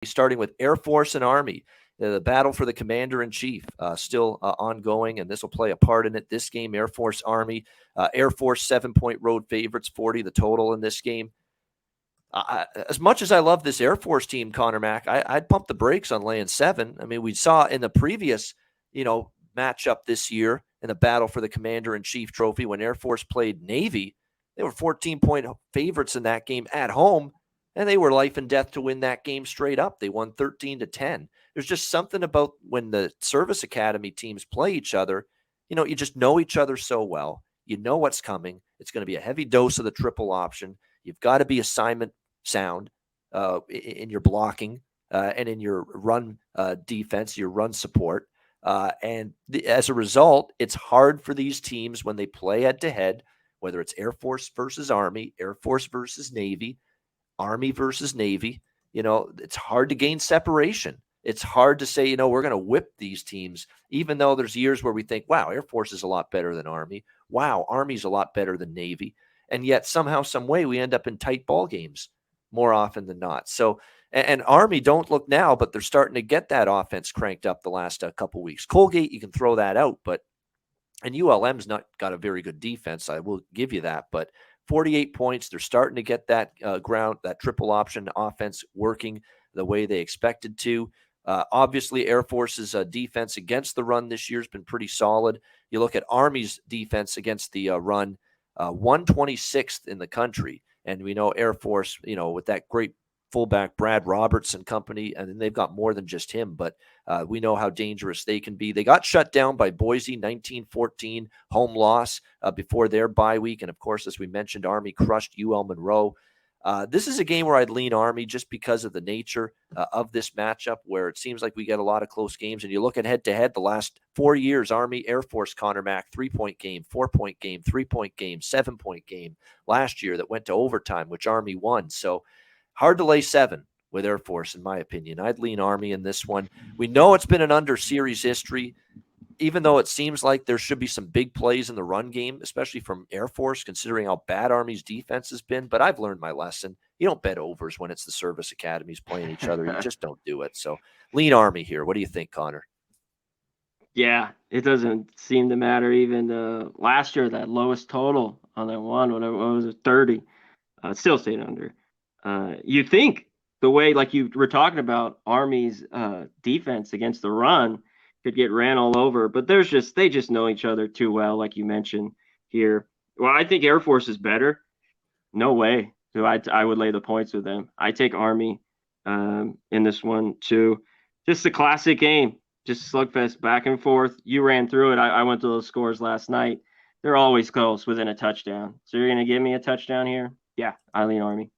starting with Air Force and Army. The battle for the commander-in-chief still ongoing, and this will play a part in it. This game, Air Force Army. Air Force 7-point road favorites, 40 the total in this game. As much as I love this Air Force team, Conor Mack, I'd pump the brakes on laying 7. I mean, we saw in the previous, matchup this year in the battle for the Commander-in-Chief trophy when Air Force played Navy. They were 14-point favorites in that game at home, and they were life and death to win that game straight up. They won 13-10. There's just something about when the service academy teams play each other, you just know each other so well. You know what's coming. It's going to be a heavy dose of the triple option. You've got to be assignment sound in your blocking and in your run defense, your run support. As a result, it's hard for these teams when they play head-to-head, whether it's Air Force versus Army, Air Force versus Navy, Army versus Navy. It's hard to gain separation. It's hard to say, we're going to whip these teams, even though there's years where we think, wow, Air Force is a lot better than Army. Wow, Army's a lot better than Navy. And yet somehow, some way, we end up in tight ball games more often than not. So, and Army don't look now, but they're starting to get that offense cranked up the last couple weeks. Colgate, you can throw that out, and ULM's not got a very good defense. I will give you that, but 48 points. They're starting to get that that triple option offense working the way they expected to. Obviously, Air Force's defense against the run this year has been pretty solid. You look at Army's defense against the run, 126th in the country. And we know Air Force, with that great fullback Brad Roberts and company, and then they've got more than just him, but we know how dangerous they can be. They got shut down by Boise, 19-14, home loss before their bye week. And, of course, as we mentioned, Army crushed UL Monroe. This is a game where I'd lean Army just because of the nature of this matchup, where it seems like we get a lot of close games. And you look at head-to-head the last 4 years, Army, Air Force, Conor Mack, 3-point game, 4-point game, 3-point game, 7-point game last year that went to overtime, which Army won. So hard to lay 7 with Air Force, in my opinion. I'd lean Army in this one. We know it's been an under-series history, even though it seems like there should be some big plays in the run game, especially from Air Force, considering how bad Army's defense has been. But I've learned my lesson. You don't bet overs when it's the service academies playing each other. You just don't do it. So lean Army here. What do you think, Conor? Yeah, it doesn't seem to matter. Even last year, that lowest total on that one, whatever, what was it, 30, still stayed under. You think the way, like you were talking about, Army's defense against the run could get ran all over, but they just know each other too well, like you mentioned here. Well, I think Air Force is better. No way. So I would lay the points with them. I take Army in this one too. Just a classic game, just slugfest back and forth. You ran through it. I went to those scores last night. They're always close within a touchdown. So you're going to give me a touchdown here? Yeah, I lean Army.